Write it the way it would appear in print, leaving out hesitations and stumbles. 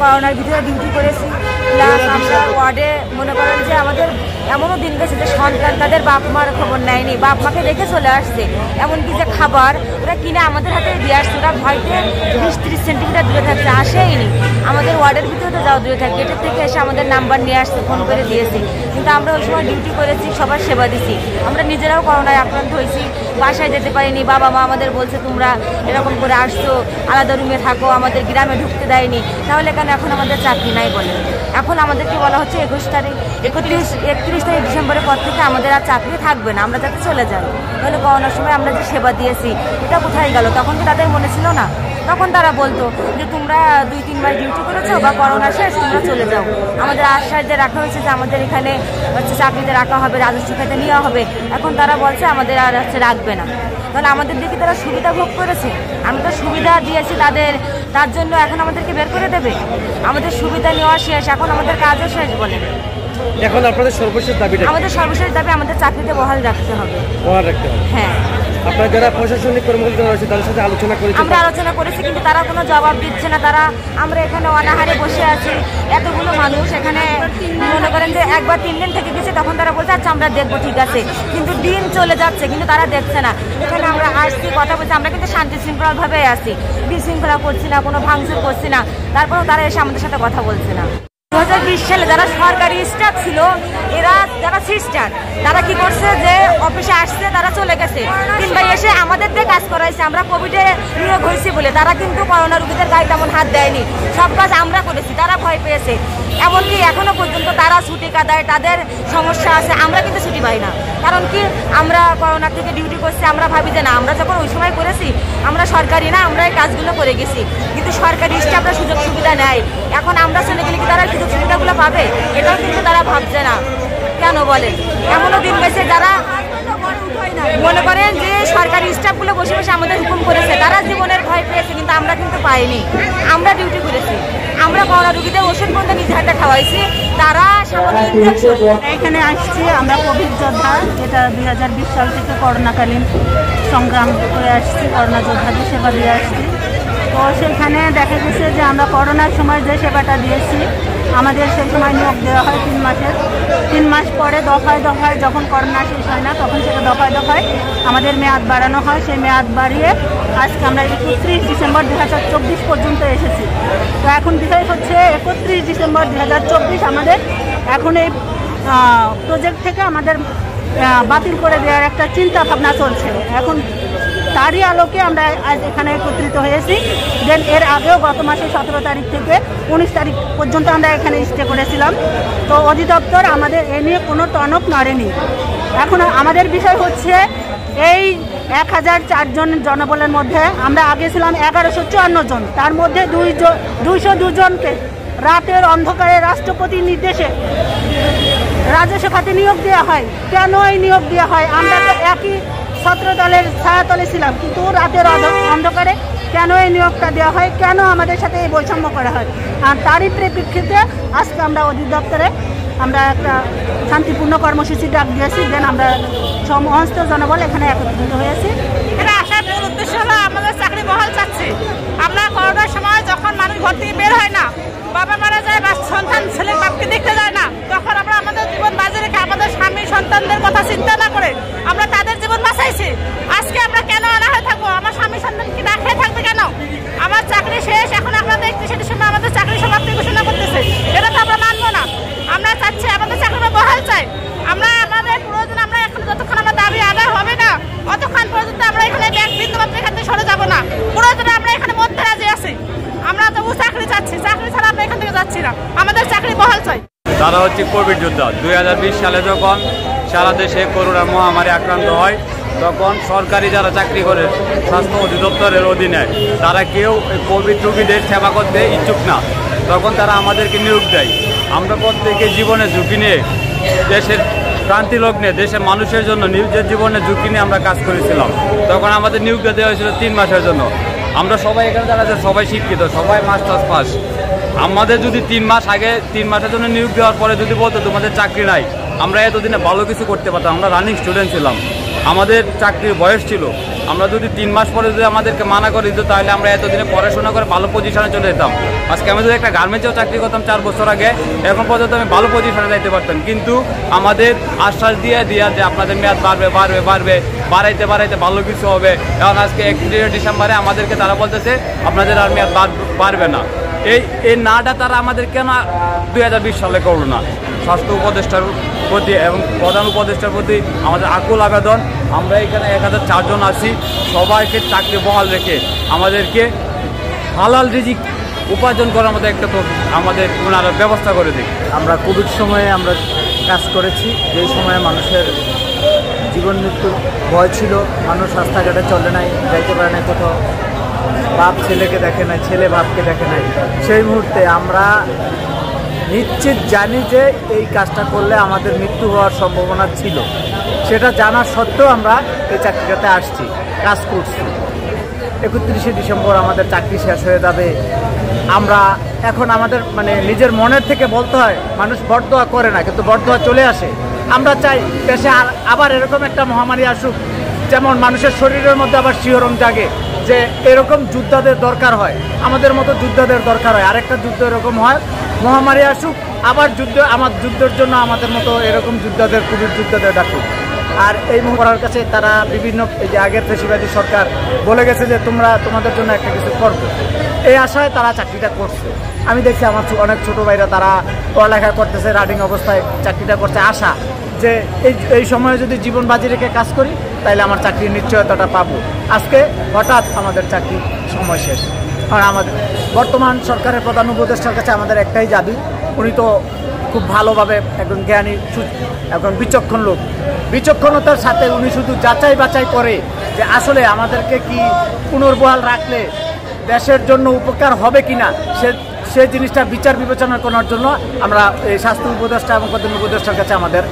করোনার ভিতরে ডিউটি করেছি, প্লাস আমরা ওয়ার্ডে মনে করেন যে আমাদের এমনও দিন গেছে যে সন্তান তাদের বাপ মার খবর নেয়নি, বাপ মাকে রেখে চলে আসছে। এমনকি যে খাবার ওরা কিনে আমাদের হাতে দিয়ে আসছে, ওরা ভয়তে 20-30 সেন্টিমিটার দূরে থাকছে, আসেইনি। আমাদের ওয়ার্ডের ভিতরে তো যাওয়া দূরে থাকে, গেটের থেকে এসে আমাদের নাম্বার নিয়ে আসছে, ফোন করে দিয়েছি। কিন্তু আমরা ওই সময় ডিউটি করেছি, সবার সেবা দিছি। আমরা নিজেরাও করোনায় আক্রান্ত হয়েছি, বাসায় যেতে পারিনি। বাবা মা আমাদের বলছে তোমরা এরকম করে আসছো, আলাদা রুমে থাকো, আমাদের গ্রামে ঢুকতে দেয়নি। তাহলে কেন এখন আমাদের চাকরি নাই বলে? এখন আমাদেরকে বলা হচ্ছে 31 তারিখ ডিসেম্বরের পর থেকে আমাদের আর চাকরি থাকবে না, আমরা যাতে চলে যাই। তাহলে করোনার সময় আমরা যে সেবা দিয়েছি এটা কোথায় গেল? তখন কি তাদের মনে ছিল না? তখন তারা বলতো যে তোমরা 2-3 মাস ডিউটি করেছো বা করোনা শেষ, তোমরা চলে যাও। আমাদের আশ্বাস দিয়ে রাখা হয়েছে যে আমাদের এখানে হচ্ছে চাকরিতে রাখা হবে, রাজস্ব খাতে নেওয়া হবে। এখন তারা বলছে আমাদের আর হচ্ছে রাখবে না। তাহলে আমাদের দিকে তারা সুবিধা ভোগ করেছে, আমি তো সুবিধা দিয়েছি তাদের, তার জন্য এখন আমাদেরকে বের করে দেবে? আমাদের সুবিধা নেওয়া শেষ, এখন আমাদের কাজও শেষ বলে। এখন আপনাদের সর্বশেষ দাবি? আমাদের সর্বশেষ দাবি আমাদের চাকরিতে বহাল রাখতে হবে। হ্যাঁ। আপনারা যারা প্রশাসনিক কর্মকর্তা রয়েছে তাদের সাথে আলোচনা করেছি? আমরা আলোচনা করেছি, কিন্তু তারা কোনো জবাব দিচ্ছে না। তারা আমরা এখানে অনাহারে বসে আছি, এতগুলো মানুষ এখানে মনে করেন যে 1 বা 3 দিন থেকে গেছে, তখন তারা বলছে আচ্ছা আমরা দেখবো, ঠিক আছে। কিন্তু দিন চলে যাচ্ছে, কিন্তু তারা দেখছে না। এখানে আমরা আসছি, কথা বলছি, আমরা কিন্তু শান্তি শৃঙ্খলাভাবে আসি, বিশৃঙ্খলা করছি না, কোনো ভাঙচুর করছি না। তারপরেও তারা এসে আমাদের সাথে কথা বলছে না। 2020 সালে যারা সরকারি স্টাফ ছিল, এরা যারা সিস্টার, তারা কি করছে যে অফিসে আসছে, তারা চলে গেছে, কিংবা এসে আমাদের দিয়ে কাজ করাইছে। আমরা কোভিডে নিয়োগ হয়েছি বলে তারা কিন্তু করোনা রোগীদের গায়ে তেমন হাত দেয়নি, সব কাজ আমরা করেছি, তারা ভয় পেয়েছে। এমনকি এখনো পর্যন্ত তারা ছুটি কাটায়, তাদের সমস্যা আছে, আমরা কিন্তু ছুটি পাই না। কারণ কি, আমরা করোনা থেকে ডিউটি করছি, আমরা ভাবি যে না, আমরা যখন ওই সময় করেছি আমরা সরকারি না, আমরা এই কাজগুলো করে গেছি। কিন্তু সরকারি স্টাফরা সুযোগ সুবিধা নেয়, এখন আমরা চলে গেলে কি তারা সুযোগ সুবিধাগুলো পাবে? এটাও কিন্তু তারা ভাবছে না। কেন বলে? এমনও দিন গেছে যারা মনে করেন যে সরকারি স্টাফগুলো বসে বসে আমাদের হুকুম করেছে, তারা জীবনের ভয় পেয়েছে, কিন্তু আমরা কিন্তু পাইনি। আমরা ডিউটি করেছি, আমরা করোনা রোগীদের ওষুধ পর্যন্ত নিজে হাতে খাওয়াইছি, তারা এখানে আসছি। আমরা কোভিড যোদ্ধা, যেটা 2020 সাল থেকে করোনাকালীন সংগ্রাম করে আসছি, করোনা যোদ্ধাদের সেবা দিয়ে আসছি। তো সেখানে দেখা গেছে যে আমরা করোনার সময় যে সেবাটা দিয়েছি, আমাদের সেই সময় নিয়োগ দেওয়া হয় 3 মাসের। 3 মাস পরে দফায় দফায় যখন করোনা শেষ হয় না, তখন সেটা দফায় দফায় আমাদের মেয়াদ বাড়ানো হয়। সেই মেয়াদ বাড়িয়ে আজকে আমরা 31 ডিসেম্বর 2024 পর্যন্ত এসেছি। তো এখন বিষয় হচ্ছে 31 ডিসেম্বর 2024 আমাদের এখন এই প্রজেক্ট থেকে আমাদের বাতিল করে দেওয়ার একটা চিন্তা ভাবনা চলছে। এখন তারই আলোকে আমরা আজ এখানে একত্রিত হয়েছি। দেন এর আগেও গত মাসে 17 তারিখ থেকে 19 তারিখ পর্যন্ত আমরা এখানে স্টে করেছিলাম। তো অধিদপ্তর আমাদের এ নিয়ে কোনো টনক নাড়েনি। এখন আমাদের বিষয় হচ্ছে এই 1004 জন জনবলের মধ্যে আমরা আগে ছিলাম 1154 জন, তার মধ্যে 202 জনকে রাতের অন্ধকারে রাষ্ট্রপতির নির্দেশে রাজস্ব খাতে নিয়োগ দেওয়া হয়। কেন এই নিয়োগ দেওয়া হয়? আমরা তো একই ছাত্র দলের ছায়াতলে ছিলাম, কিন্তু রাতের অন্ধকারে কেন এই নিয়োগটা দেওয়া হয়? কেন আমাদের সাথে এই বৈষম্য করা হয়? আর তারই প্রেক্ষিতে আজকে আমরা অধিদপ্তরে আমরা একটা শান্তিপূর্ণ কর্মসূচি ডাক দিয়েছি। দেন আমরা সমস্ত জনবল এখানে একত্রিত হয়েছি। এটা আসার মূল উদ্দেশ্য হলো আমাদের চাকরি বহাল চাচ্ছি। আমরা করোনার সময় যখন মানুষ ঘর থেকে বের হয় না, বাবা মারা যায় বা সন্তান ছেলের বাপকে দেখতে যায় না, তখন আমরা আমাদের জীবন বাজে রেখে আমাদের স্বামী সন্তানদের কথা চিন্তা না করে আমরা তাদের জীবন বাঁচাইছি। আজকে আমরা কেন অনাহারে থাকবো? আমার স্বামী সন্তান কি না খেয়ে থাকবে কেন? আমার চাকরি শেষ, এখন আপনাদের 31 ডিসেম্বর আমাদের চাকরি সমাপ্তি ঘোষণা করতেছে। এটা তো আমরা মানবো না। আমরা চাচ্ছি আমাদের চাকরিটা বহাল চাই। আমরা আমাদের প্রয়োজন, আমরা এখন যতক্ষণ আমার দাবি আদায় হবে না, অতক্ষণ পর্যন্ত আমরা এখানে বিন্দুমাত্র এখান থেকে সরে যাবো না। প্রয়োজনে আমরা এখানে মধ্যে রাজি আছি। আমরা তবু চাকরি চাচ্ছি, চাকরি ছাড়া আমরা এখান থেকে যাচ্ছি না, আমাদের চাকরি বহাল চাই। তারা হচ্ছে কোভিড যোদ্ধা। 2020 সালে যখন সারা দেশে করোনা মহামারী আক্রান্ত হয়, তখন সরকারি যারা চাকরি করে স্বাস্থ্য অধিদপ্তরের অধীনে, তারা কেউ কোভিড রোগীদের সেবা করতে ইচ্ছুক না। তখন তারা আমাদেরকে নিয়োগ দেয়। আমরা প্রত্যেকে জীবনে ঝুঁকি নিয়ে, দেশের ক্রান্তি লগ্নে দেশের মানুষের জন্য নিজের জীবনে ঝুঁকি নিয়ে আমরা কাজ করেছিলাম। তখন আমাদের নিয়োগটা দেওয়া হয়েছিল 3 মাসের জন্য। আমরা সবাই এখানে যারা আছে সবাই শিক্ষিত, সবাই মাস্টার্স পাস। আমাদের যদি 3 মাস আগে 3 মাসের জন্য নিয়োগ দেওয়ার পরে যদি বলতো তোমাদের চাকরি নাই, আমরা এতদিনে ভালো কিছু করতে পারতাম। আমরা রানিং স্টুডেন্ট ছিলাম, আমাদের চাকরির বয়স ছিল। আমরা যদি 3 মাস পরে যদি আমাদেরকে মানা করে দিত তাহলে আমরা এতদিনে পড়াশোনা করে ভালো পজিশনে চলে যেতাম। আজকে আমি যদি একটা গার্মেন্টসেও চাকরি করতাম 4 বছর আগে, এখন পর্যন্ত আমি ভালো পজিশনে যাইতে পারতাম। কিন্তু আমাদের আশ্বাস দিয়ে যে আপনাদের মেয়াদ বাড়াইতে ভালো কিছু হবে। এখন আজকে 31 ডিসেম্বরে আমাদেরকে তারা বলতেছে আপনাদের আর মেয়াদ বাড়বে না। এই নাটা তারা আমাদের কেন 2020 সালে করলো না? স্বাস্থ্য উপদেষ্টার প্রতি এবং প্রধান উপদেষ্টার প্রতি আমাদের আকুল আবেদন। আমরা এখানে 1004 জন আছি, সবাইকে চাকরি বহাল রেখে আমাদেরকে হালাল রিজিক উপার্জন করার মতো একটা তো আমাদের ওনারা ব্যবস্থা করে দিই। আমরা কোভিড সময়ে আমরা কাজ করেছি, যে সময়ে মানুষের জীবন মৃত্যুর ভয় ছিল, মানুষ রাস্তাঘাটে চলে নাই, যাইতে পারে নাই কোথাও, বাপ ছেলেকে দেখে নাই, ছেলে বাপকে দেখে নাই। সেই মুহূর্তে আমরা নিশ্চিত জানি যে এই কাজটা করলে আমাদের মৃত্যু হওয়ার সম্ভাবনা ছিল, সেটা জানা সত্ত্বেও আমরা এই চাকরিটাতে আসছি, কাজ করছি। 31 ডিসেম্বর আমাদের চাকরি শেষ হয়ে যাবে। আমরা এখন আমাদের নিজের মনের থেকে বলতে হয়, মানুষ বরদোয়া করে না কিন্তু বরদোয়া চলে আসে। আমরা চাই দেশে আবার এরকম একটা মহামারী আসুক, যেমন মানুষের শরীরের মধ্যে আবার শিহরণ জাগে যে এরকম যোদ্ধাদের দরকার হয়, আমাদের মতো যোদ্ধাদের দরকার হয়, আরেকটা যুদ্ধ এরকম হয়, মহামারী আসুক, আবার যুদ্ধের জন্য আমাদের মতো এরকম যোদ্ধাদের, কোভিড যোদ্ধাদের ডাকুক। আর এই করার কাছে তারা বিভিন্ন, এই যে আগের ফেসিবাদী সরকার বলে গেছে যে তোমাদের জন্য একটা কিছু করবো, এই আশায় তারা চাকরিটা করছে। আমি দেখছি আমার অনেক ছোটো ভাইরা তারা পড়ালেখা করতেছে, রানিং অবস্থায় চাকরিটা করছে, আশা যে এই সময়ে যদি জীবন বাজি রেখে কাজ করি তাহলে আমার চাকরির নিশ্চয়তাটা পাবো। আজকে হঠাৎ আমাদের চাকরির সময় শেষ। আর আমাদের বর্তমান সরকারের প্রধান উপদেষ্টার কাছে আমাদের একটাই দাবি, উনি তো খুব ভালোভাবে একজন জ্ঞানী, একজন বিচক্ষণ লোক, বিচক্ষণতার সাথে উনি শুধু যাচাই বাছাই করে যে আসলে আমাদেরকে কি পুনর্বহাল রাখলে দেশের জন্য উপকার হবে কিনা, সে জিনিসটা বিচার বিবেচনা করার জন্য আমরা এই স্বাস্থ্য উপদেষ্টা এবং প্রধান উপদেষ্টার কাছে আমাদের